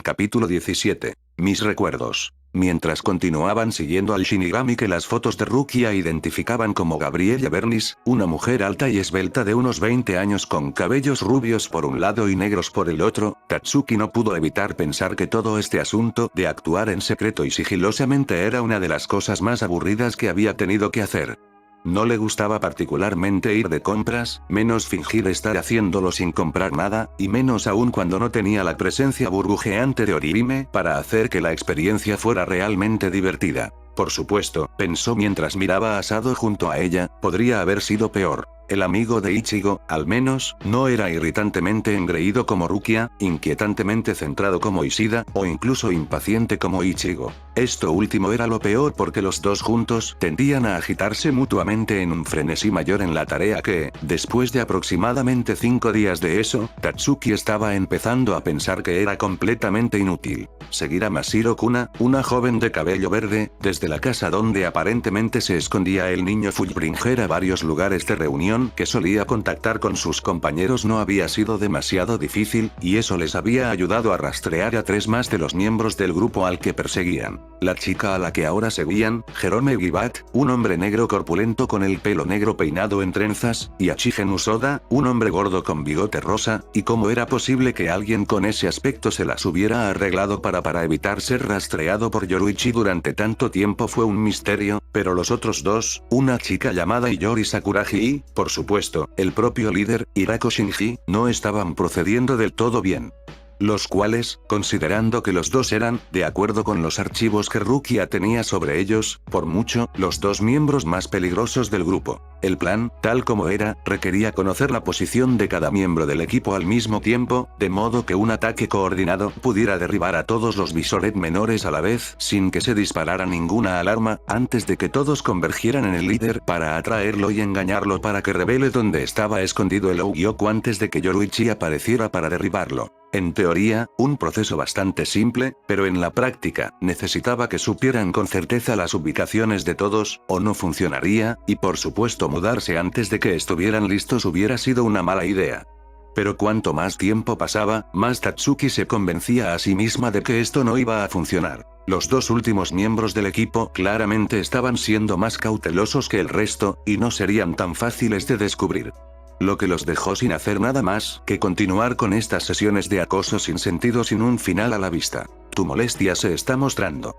Capítulo 17. Mis recuerdos. Mientras continuaban siguiendo al Shinigami que las fotos de Rukia identificaban como Gabriella Bernis, una mujer alta y esbelta de unos 20 años con cabellos rubios por un lado y negros por el otro, Tatsuki no pudo evitar pensar que todo este asunto de actuar en secreto y sigilosamente era una de las cosas más aburridas que había tenido que hacer. No le gustaba particularmente ir de compras, menos fingir estar haciéndolo sin comprar nada, y menos aún cuando no tenía la presencia burbujeante de Orihime para hacer que la experiencia fuera realmente divertida. Por supuesto, pensó mientras miraba a Sado junto a ella, podría haber sido peor. El amigo de Ichigo, al menos, no era irritantemente engreído como Rukia, inquietantemente centrado como Ishida, o incluso impaciente como Ichigo. Esto último era lo peor porque los dos juntos tendían a agitarse mutuamente en un frenesí mayor en la tarea que, después de aproximadamente 5 días de eso, Tatsuki estaba empezando a pensar que era completamente inútil. Seguir a Masiro Kuna, una joven de cabello verde, desde la casa donde aparentemente se escondía el niño Fullbringer a varios lugares de reunión que solía contactar con sus compañeros no había sido demasiado difícil, y eso les había ayudado a rastrear a 3 más de los miembros del grupo al que perseguían. La chica a la que ahora seguían, Jerome Gibat, un hombre negro corpulento con el pelo negro peinado en trenzas, y a Chigen Usoda, un hombre gordo con bigote rosa, y cómo era posible que alguien con ese aspecto se las hubiera arreglado para evitar ser rastreado por Yoruichi durante tanto tiempo fue un misterio, pero los otros dos, una chica llamada Iyori Sakuragi y, por supuesto, el propio líder, Hirako Shinji, no estaban procediendo del todo bien. Los cuales, considerando que los dos eran, de acuerdo con los archivos que Rukia tenía sobre ellos, por mucho, los 2 miembros más peligrosos del grupo. El plan, tal como era, requería conocer la posición de cada miembro del equipo al mismo tiempo, de modo que un ataque coordinado pudiera derribar a todos los Visoret menores a la vez, sin que se disparara ninguna alarma, antes de que todos convergieran en el líder para atraerlo y engañarlo para que revele dónde estaba escondido el Ougyoku antes de que Yoruichi apareciera para derribarlo. En teoría, un proceso bastante simple, pero en la práctica, necesitaba que supieran con certeza las ubicaciones de todos, o no funcionaría, y por supuesto mudarse antes de que estuvieran listos hubiera sido una mala idea. Pero cuanto más tiempo pasaba, más Tatsuki se convencía a sí misma de que esto no iba a funcionar. Los 2 últimos miembros del equipo claramente estaban siendo más cautelosos que el resto, y no serían tan fáciles de descubrir. Lo que los dejó sin hacer nada más que continuar con estas sesiones de acoso sin sentido sin un final a la vista. Tu molestia se está mostrando.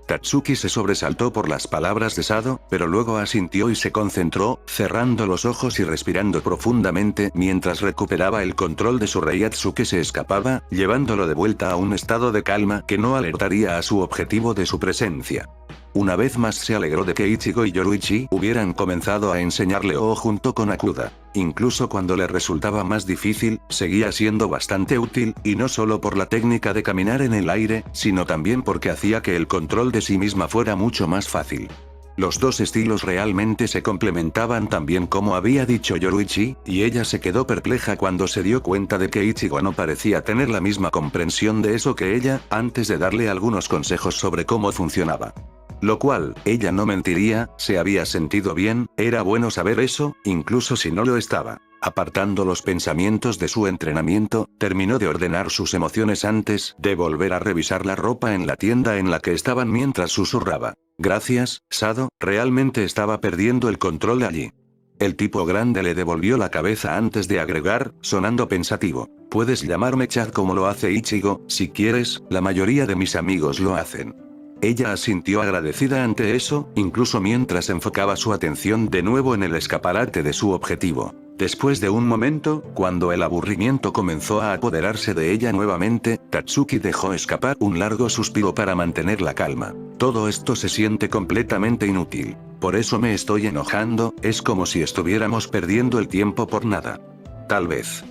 Tatsuki se sobresaltó por las palabras de Sado, pero luego asintió y se concentró, cerrando los ojos y respirando profundamente mientras recuperaba el control de su Reiatsu que se escapaba, llevándolo de vuelta a un estado de calma que no alertaría a su objetivo de su presencia. Una vez más se alegró de que Ichigo y Yoruichi hubieran comenzado a enseñarle O junto con Akuda. Incluso cuando le resultaba más difícil, seguía siendo bastante útil, y no solo por la técnica de caminar en el aire, sino también porque hacía que el control de sí misma fuera mucho más fácil. Los 2 estilos realmente se complementaban tan bien como había dicho Yoruichi, y ella se quedó perpleja cuando se dio cuenta de que Ichigo no parecía tener la misma comprensión de eso que ella, antes de darle algunos consejos sobre cómo funcionaba. Lo cual, ella no mentiría, se había sentido bien, era bueno saber eso, incluso si no lo estaba. Apartando los pensamientos de su entrenamiento, terminó de ordenar sus emociones antes de volver a revisar la ropa en la tienda en la que estaban mientras susurraba. Gracias, Sado, realmente estaba perdiendo el control allí. El tipo grande le devolvió la cabeza antes de agregar, sonando pensativo. Puedes llamarme Chad como lo hace Ichigo, si quieres, la mayoría de mis amigos lo hacen. Ella asintió agradecida ante eso, incluso mientras enfocaba su atención de nuevo en el escaparate de su objetivo. Después de un momento, cuando el aburrimiento comenzó a apoderarse de ella nuevamente, Tatsuki dejó escapar un largo suspiro para mantener la calma. Todo esto se siente completamente inútil. Por eso me estoy enojando, es como si estuviéramos perdiendo el tiempo por nada. Tal vez.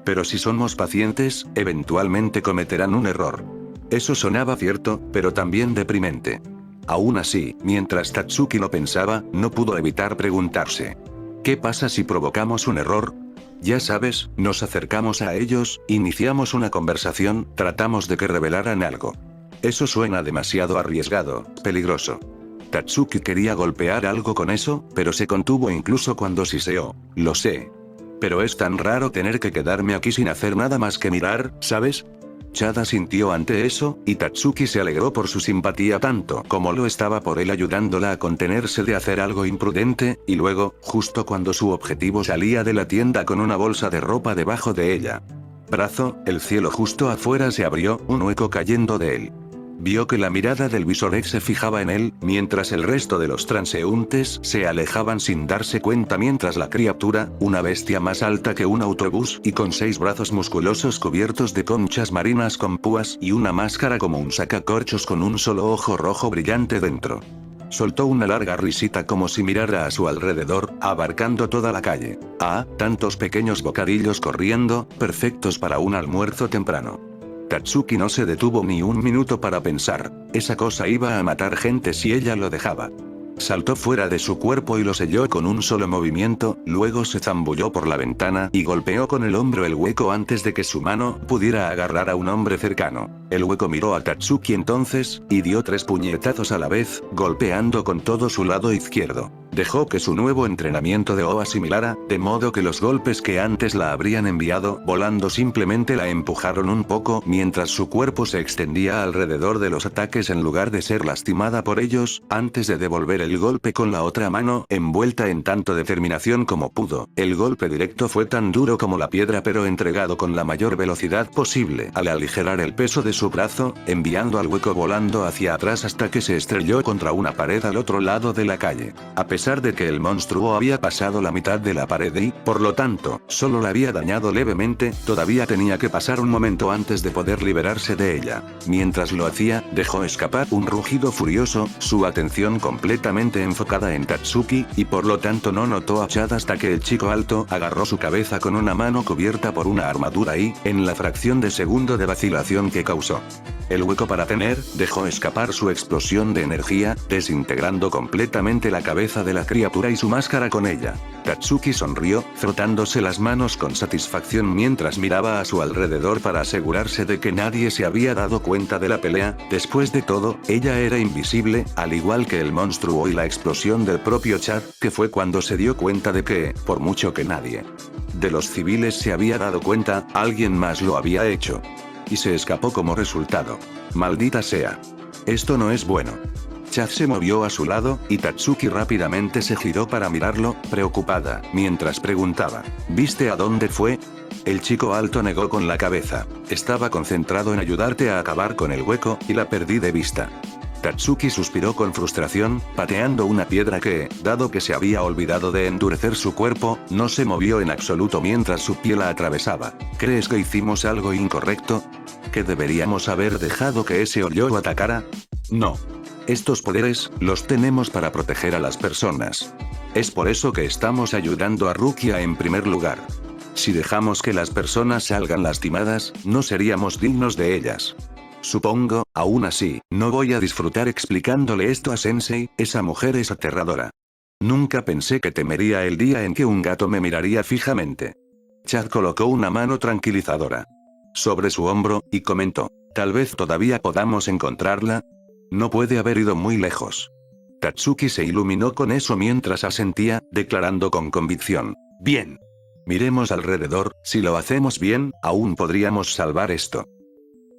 Pero si somos pacientes, eventualmente cometerán un error. Eso sonaba cierto, pero también deprimente. Aún así, mientras Tatsuki lo pensaba, no pudo evitar preguntarse. ¿Qué pasa si provocamos un error? Ya sabes, nos acercamos a ellos, iniciamos una conversación, tratamos de que revelaran algo. Eso suena demasiado arriesgado, peligroso. Tatsuki quería golpear algo con eso, pero se contuvo incluso cuando siseó. Lo sé. Pero es tan raro tener que quedarme aquí sin hacer nada más que mirar, ¿sabes? Chad asintió ante eso, y Tatsuki se alegró por su simpatía tanto como lo estaba por él ayudándola a contenerse de hacer algo imprudente, y luego, justo cuando su objetivo salía de la tienda con una bolsa de ropa debajo de ella. El cielo justo afuera se abrió, un hueco cayendo de él. Vio que la mirada del Visorex se fijaba en él, mientras el resto de los transeúntes se alejaban sin darse cuenta mientras la criatura, una bestia más alta que un autobús y con 6 brazos musculosos cubiertos de conchas marinas con púas y una máscara como un sacacorchos con un solo ojo rojo brillante dentro. Soltó una larga risita como si mirara a su alrededor, abarcando toda la calle. Ah, tantos pequeños bocadillos corriendo, perfectos para un almuerzo temprano. Tatsuki no se detuvo ni un minuto para pensar, esa cosa iba a matar gente si ella lo dejaba. Saltó fuera de su cuerpo y lo selló con un solo movimiento, luego se zambulló por la ventana y golpeó con el hombro el hueco antes de que su mano pudiera agarrar a un hombre cercano. El hueco miró a Tatsuki entonces, y dio 3 puñetazos a la vez, golpeando con todo su lado izquierdo. Dejó que su nuevo entrenamiento de O asimilara, de modo que los golpes que antes la habrían enviado volando simplemente la empujaron un poco mientras su cuerpo se extendía alrededor de los ataques en lugar de ser lastimada por ellos, antes de devolver el golpe con la otra mano envuelta en tanto determinación como pudo. El golpe directo fue tan duro como la piedra pero entregado con la mayor velocidad posible al aligerar el peso de su brazo, enviando al hueco volando hacia atrás hasta que se estrelló contra una pared al otro lado de la calle. A pesar de que el monstruo había pasado la mitad de la pared y, por lo tanto, solo la había dañado levemente, todavía tenía que pasar un momento antes de poder liberarse de ella. Mientras lo hacía, dejó escapar un rugido furioso, su atención completamente enfocada en Tatsuki, y por lo tanto no notó a Chad hasta que el chico alto agarró su cabeza con una mano cubierta por una armadura y, en la fracción de segundo de vacilación que causó el hueco para tener, dejó escapar su explosión de energía, desintegrando completamente la cabeza de la criatura y su máscara con ella. Tatsuki sonrió, frotándose las manos con satisfacción mientras miraba a su alrededor para asegurarse de que nadie se había dado cuenta de la pelea. Después de todo, ella era invisible, al igual que el monstruo y la explosión del propio Chad, que fue cuando se dio cuenta de que, por mucho que nadie de los civiles se había dado cuenta, alguien más lo había hecho. Y se escapó como resultado. Maldita sea. Esto no es bueno. Chad se movió a su lado, y Tatsuki rápidamente se giró para mirarlo, preocupada, mientras preguntaba, ¿viste a dónde fue? El chico alto negó con la cabeza. Estaba concentrado en ayudarte a acabar con el hueco, y la perdí de vista. Tatsuki suspiró con frustración, pateando una piedra que, dado que se había olvidado de endurecer su cuerpo, no se movió en absoluto mientras su piel la atravesaba. ¿Crees que hicimos algo incorrecto? ¿Que deberíamos haber dejado que ese hoyo atacara? No. Estos poderes, los tenemos para proteger a las personas. Es por eso que estamos ayudando a Rukia en primer lugar. Si dejamos que las personas salgan lastimadas, no seríamos dignos de ellas. Supongo, aún así, no voy a disfrutar explicándole esto a Sensei, esa mujer es aterradora. Nunca pensé que temería el día en que un gato me miraría fijamente. Chad colocó una mano tranquilizadora sobre su hombro, y comentó, tal vez todavía podamos encontrarla. No puede haber ido muy lejos. Tatsuki se iluminó con eso mientras asentía, declarando con convicción, bien. Miremos alrededor, si lo hacemos bien, aún podríamos salvar esto.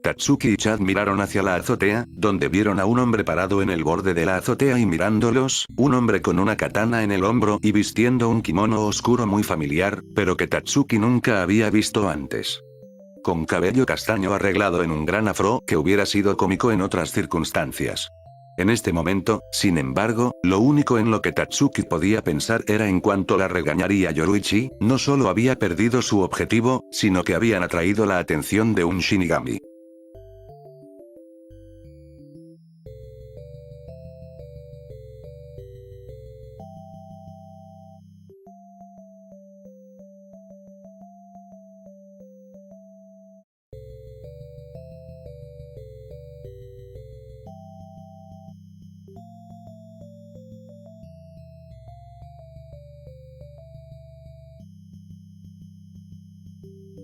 Tatsuki y Chad miraron hacia la azotea, donde vieron a un hombre parado en el borde de la azotea y mirándolos, un hombre con una katana en el hombro y vistiendo un kimono oscuro muy familiar, pero que Tatsuki nunca había visto antes. Con cabello castaño arreglado en un gran afro que hubiera sido cómico en otras circunstancias. En este momento, sin embargo, lo único en lo que Tatsuki podía pensar era en cuanto la regañaría Yoruichi, no solo había perdido su objetivo, sino que habían atraído la atención de un Shinigami.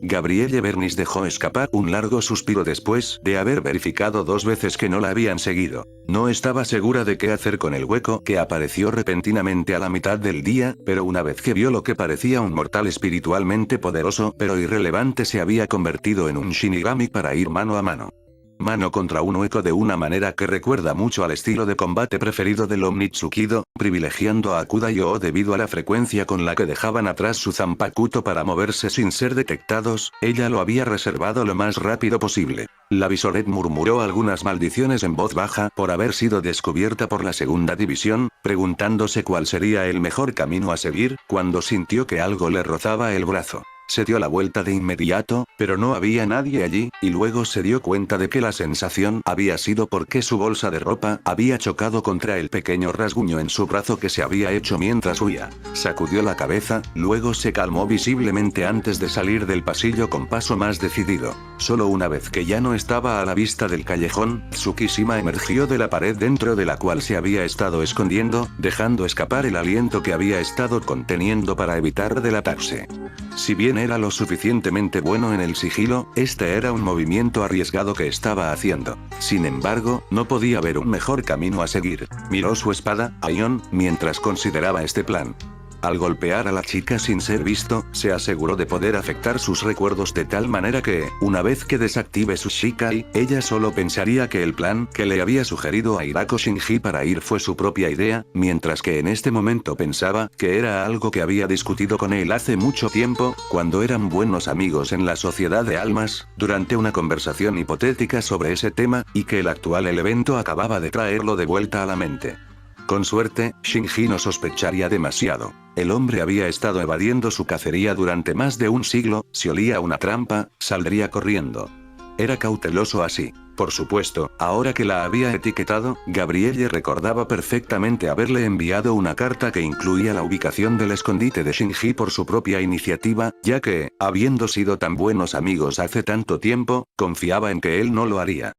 Gabrielle Bernis dejó escapar un largo suspiro después de haber verificado 2 veces que no la habían seguido. No estaba segura de qué hacer con el hueco que apareció repentinamente a la mitad del día, pero una vez que vio lo que parecía un mortal espiritualmente poderoso pero irrelevante se había convertido en un Shinigami para ir mano a mano. Mano contra un hueco de una manera que recuerda mucho al estilo de combate preferido del Omnitsukido, privilegiando a Kudayo debido a la frecuencia con la que dejaban atrás su Zanpakuto para moverse sin ser detectados, ella lo había reservado lo más rápido posible. La Visoret murmuró algunas maldiciones en voz baja por haber sido descubierta por la segunda división, preguntándose cuál sería el mejor camino a seguir, cuando sintió que algo le rozaba el brazo. Se dio la vuelta de inmediato, pero no había nadie allí, y luego se dio cuenta de que la sensación había sido porque su bolsa de ropa había chocado contra el pequeño rasguño en su brazo que se había hecho mientras huía. Sacudió la cabeza, luego se calmó visiblemente antes de salir del pasillo con paso más decidido. Solo una vez que ya no estaba a la vista del callejón, Tsukishima emergió de la pared dentro de la cual se había estado escondiendo, dejando escapar el aliento que había estado conteniendo para evitar delatarse. Si bien era lo suficientemente bueno en el sigilo, este era un movimiento arriesgado que estaba haciendo. Sin embargo, no podía ver un mejor camino a seguir. Miró su espada, Aion, mientras consideraba este plan. Al golpear a la chica sin ser visto, se aseguró de poder afectar sus recuerdos de tal manera que, una vez que desactive su Shikai, ella solo pensaría que el plan que le había sugerido a Hirako Shinji para ir fue su propia idea, mientras que en este momento pensaba que era algo que había discutido con él hace mucho tiempo, cuando eran buenos amigos en la Sociedad de Almas, durante una conversación hipotética sobre ese tema, y que el actual evento acababa de traerlo de vuelta a la mente. Con suerte, Shinji no sospecharía demasiado. El hombre había estado evadiendo su cacería durante más de un siglo, si olía una trampa, saldría corriendo. Era cauteloso así. Por supuesto, ahora que la había etiquetado, Gabrielle recordaba perfectamente haberle enviado una carta que incluía la ubicación del escondite de Shinji por su propia iniciativa, ya que, habiendo sido tan buenos amigos hace tanto tiempo, confiaba en que él no lo haría.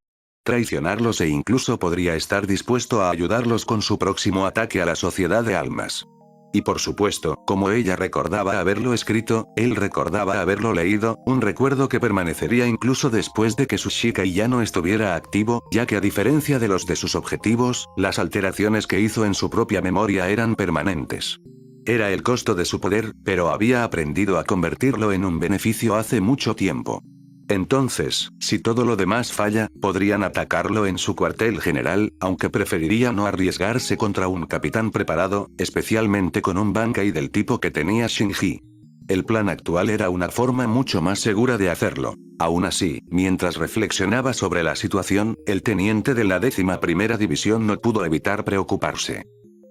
Traicionarlos e incluso podría estar dispuesto a ayudarlos con su próximo ataque a la Sociedad de Almas. Y por supuesto, como ella recordaba haberlo escrito, él recordaba haberlo leído, un recuerdo que permanecería incluso después de que su Shikai ya no estuviera activo, ya que a diferencia de los de sus objetivos, las alteraciones que hizo en su propia memoria eran permanentes. Era el costo de su poder, pero había aprendido a convertirlo en un beneficio hace mucho tiempo. Entonces, si todo lo demás falla, podrían atacarlo en su cuartel general, aunque preferiría no arriesgarse contra un capitán preparado, especialmente con un Bankai del tipo que tenía Shinji. El plan actual era una forma mucho más segura de hacerlo. Aún así, mientras reflexionaba sobre la situación, el teniente de la 11ª División no pudo evitar preocuparse.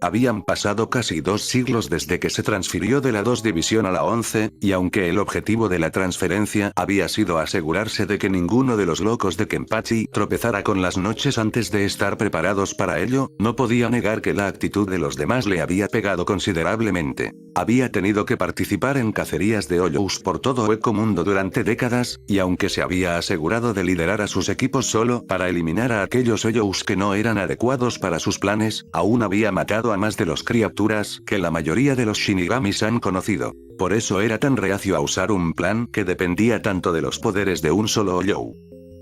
Habían pasado casi 2 siglos desde que se transfirió de la 2 División a la 11, y aunque el objetivo de la transferencia había sido asegurarse de que ninguno de los locos de Kenpachi tropezara con las noches antes de estar preparados para ello, no podía negar que la actitud de los demás le había pegado considerablemente. Había tenido que participar en cacerías de Hoyous por todo Hueco Mundo durante décadas, y aunque se había asegurado de liderar a sus equipos solo para eliminar a aquellos Hoyous que no eran adecuados para sus planes, aún había matado a más de las criaturas que la mayoría de los Shinigamis han conocido. Por eso era tan reacio a usar un plan que dependía tanto de los poderes de un solo Hoyou.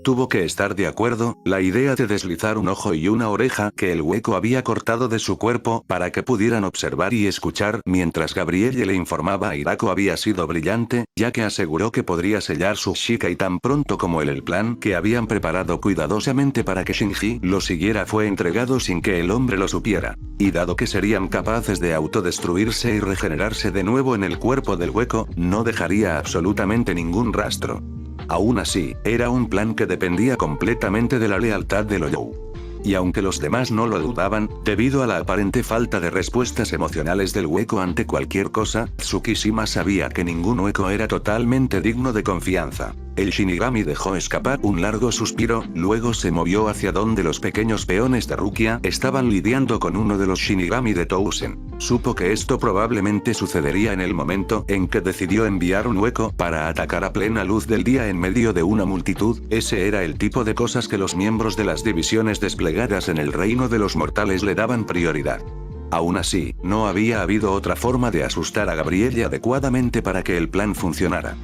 Tuvo que estar de acuerdo, la idea de deslizar un ojo y una oreja que el hueco había cortado de su cuerpo para que pudieran observar y escuchar mientras Gabrielle le informaba a Hirako había sido brillante, ya que aseguró que podría sellar su Shikai tan pronto como el plan que habían preparado cuidadosamente para que Shinji lo siguiera fue entregado sin que el hombre lo supiera. Y dado que serían capaces de autodestruirse y regenerarse de nuevo en el cuerpo del hueco, no dejaría absolutamente ningún rastro. Aún así, era un plan que dependía completamente de la lealtad del Hoyou. Y aunque los demás no lo dudaban, debido a la aparente falta de respuestas emocionales del hueco ante cualquier cosa, Tsukishima sabía que ningún hueco era totalmente digno de confianza. El Shinigami dejó escapar un largo suspiro, luego se movió hacia donde los pequeños peones de Rukia estaban lidiando con uno de los Shinigami de Tousen. Supo que esto probablemente sucedería en el momento en que decidió enviar un hueco para atacar a plena luz del día en medio de una multitud. Ese era el tipo de cosas que los miembros de las divisiones desplegadas en el reino de los mortales le daban prioridad. Aún así, no había habido otra forma de asustar a Gabrielle adecuadamente para que el plan funcionara.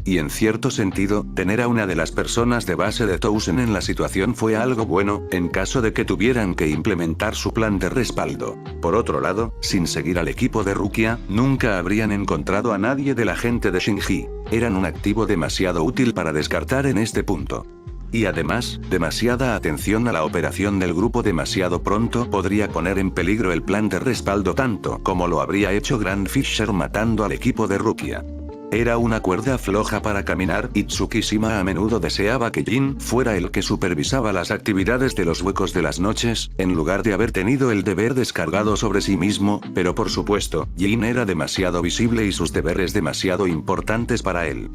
Y en cierto sentido, tener a una de las personas de base de Tousen en la situación fue algo bueno, en caso de que tuvieran que implementar su plan de respaldo. Por otro lado, sin seguir al equipo de Rukia, nunca habrían encontrado a nadie de la gente de Shinji. Eran un activo demasiado útil para descartar en este punto. Y además, demasiada atención a la operación del grupo demasiado pronto podría poner en peligro el plan de respaldo tanto como lo habría hecho Grand Fisher matando al equipo de Rukia. Era una cuerda floja para caminar y Tsukishima a menudo deseaba que Jin fuera el que supervisaba las actividades de los huecos de las noches, en lugar de haber tenido el deber descargado sobre sí mismo, pero por supuesto, Jin era demasiado visible y sus deberes demasiado importantes para él.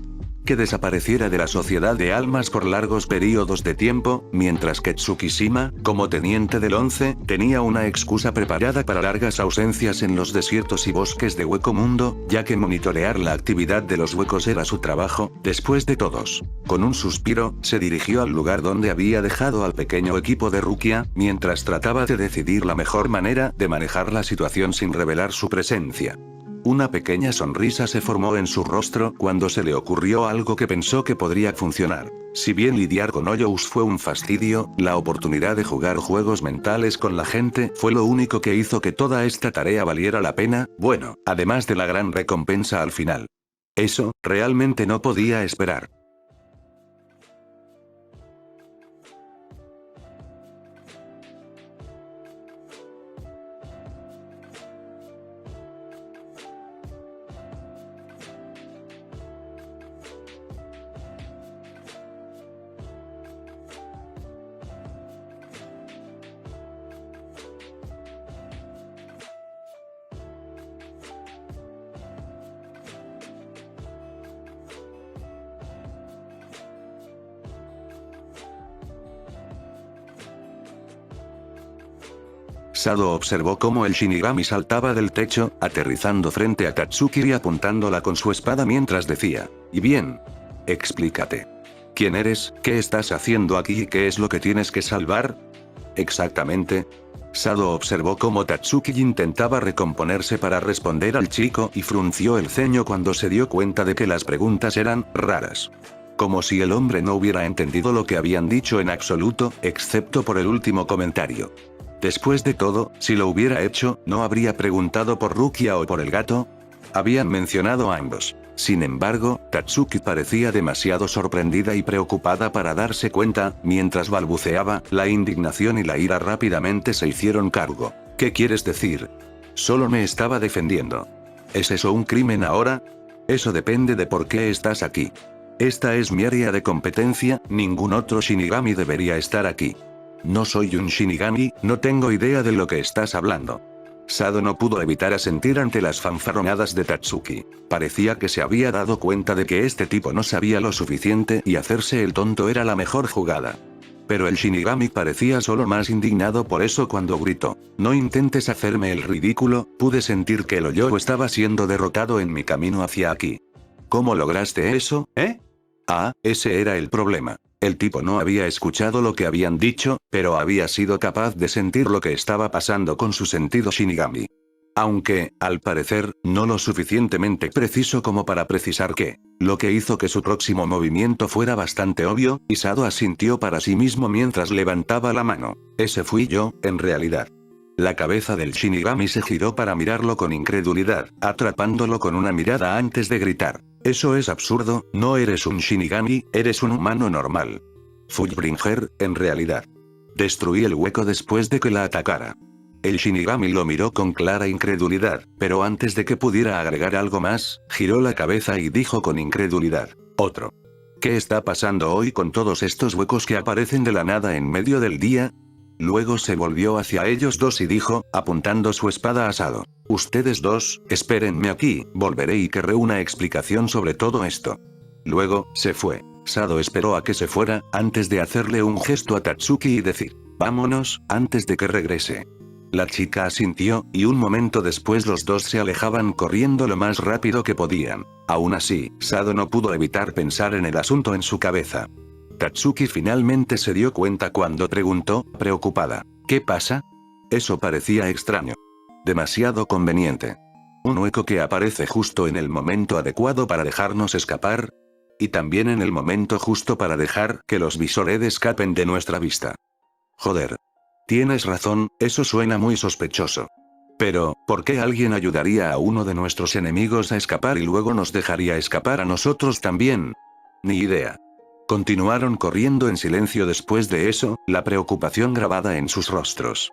Que desapareciera de la sociedad de almas por largos periodos de tiempo, mientras que Tsukishima, como teniente del 11, tenía una excusa preparada para largas ausencias en los desiertos y bosques de Hueco Mundo, ya que monitorear la actividad de los huecos era su trabajo, después de todos. Con un suspiro, se dirigió al lugar donde había dejado al pequeño equipo de Rukia, mientras trataba de decidir la mejor manera de manejar la situación sin revelar su presencia. Una pequeña sonrisa se formó en su rostro cuando se le ocurrió algo que pensó que podría funcionar. Si bien lidiar con Hoyos fue un fastidio, la oportunidad de jugar juegos mentales con la gente fue lo único que hizo que toda esta tarea valiera la pena, bueno, además de la gran recompensa al final. Eso, realmente no podía esperar. Sado observó cómo el Shinigami saltaba del techo, aterrizando frente a Katsuki y apuntándola con su espada mientras decía, «Y bien. Explícate. ¿Quién eres, qué estás haciendo aquí y qué es lo que tienes que salvar?» «Exactamente». Sado observó cómo Tatsuki intentaba recomponerse para responder al chico y frunció el ceño cuando se dio cuenta de que las preguntas eran raras. Como si el hombre no hubiera entendido lo que habían dicho en absoluto, excepto por el último comentario. Después de todo, si lo hubiera hecho, ¿no habría preguntado por Rukia o por el gato? Habían mencionado a ambos. Sin embargo, Tatsuki parecía demasiado sorprendida y preocupada para darse cuenta, mientras balbuceaba, la indignación y la ira rápidamente se hicieron cargo. ¿Qué quieres decir? Solo me estaba defendiendo. ¿Es eso un crimen ahora? Eso depende de por qué estás aquí. Esta es mi área de competencia, ningún otro Shinigami debería estar aquí. No soy un Shinigami, no tengo idea de lo que estás hablando. Sado no pudo evitar asentir ante las fanfarronadas de Tatsuki. Parecía que se había dado cuenta de que este tipo no sabía lo suficiente y hacerse el tonto era la mejor jugada. Pero el Shinigami parecía solo más indignado por eso cuando gritó, «No intentes hacerme el ridículo», pude sentir que el Hoyo estaba siendo derrotado en mi camino hacia aquí. ¿Cómo lograste eso, Ah, ese era el problema. El tipo no había escuchado lo que habían dicho, pero había sido capaz de sentir lo que estaba pasando con su sentido Shinigami. Aunque, al parecer, no lo suficientemente preciso como para precisar qué. Lo que hizo que su próximo movimiento fuera bastante obvio, y Sado asintió para sí mismo mientras levantaba la mano. Ese fui yo, en realidad. La cabeza del Shinigami se giró para mirarlo con incredulidad, atrapándolo con una mirada antes de gritar. Eso es absurdo, no eres un Shinigami, eres un humano normal. Fullbringer, en realidad. Destruí el hueco después de que la atacara. El Shinigami lo miró con clara incredulidad, pero antes de que pudiera agregar algo más, giró la cabeza y dijo con incredulidad, «Otro. ¿Qué está pasando hoy con todos estos huecos que aparecen de la nada en medio del día?» Luego se volvió hacia ellos dos y dijo, apuntando su espada a Sado, «Ustedes dos, espérenme aquí, volveré y querré una explicación sobre todo esto». Luego, se fue. Sado esperó a que se fuera, antes de hacerle un gesto a Tatsuki y decir, «Vámonos, antes de que regrese». La chica asintió, y un momento después los dos se alejaban corriendo lo más rápido que podían. Aún así, Sado no pudo evitar pensar en el asunto en su cabeza. Tatsuki finalmente se dio cuenta cuando preguntó, preocupada, «¿Qué pasa?» Eso parecía extraño. Demasiado conveniente. Un hueco que aparece justo en el momento adecuado para dejarnos escapar. Y también en el momento justo para dejar que los Visored escapen de nuestra vista. Joder. Tienes razón, eso suena muy sospechoso. Pero, ¿por qué alguien ayudaría a uno de nuestros enemigos a escapar y luego nos dejaría escapar a nosotros también? Ni idea. Continuaron corriendo en silencio después de eso, la preocupación grabada en sus rostros.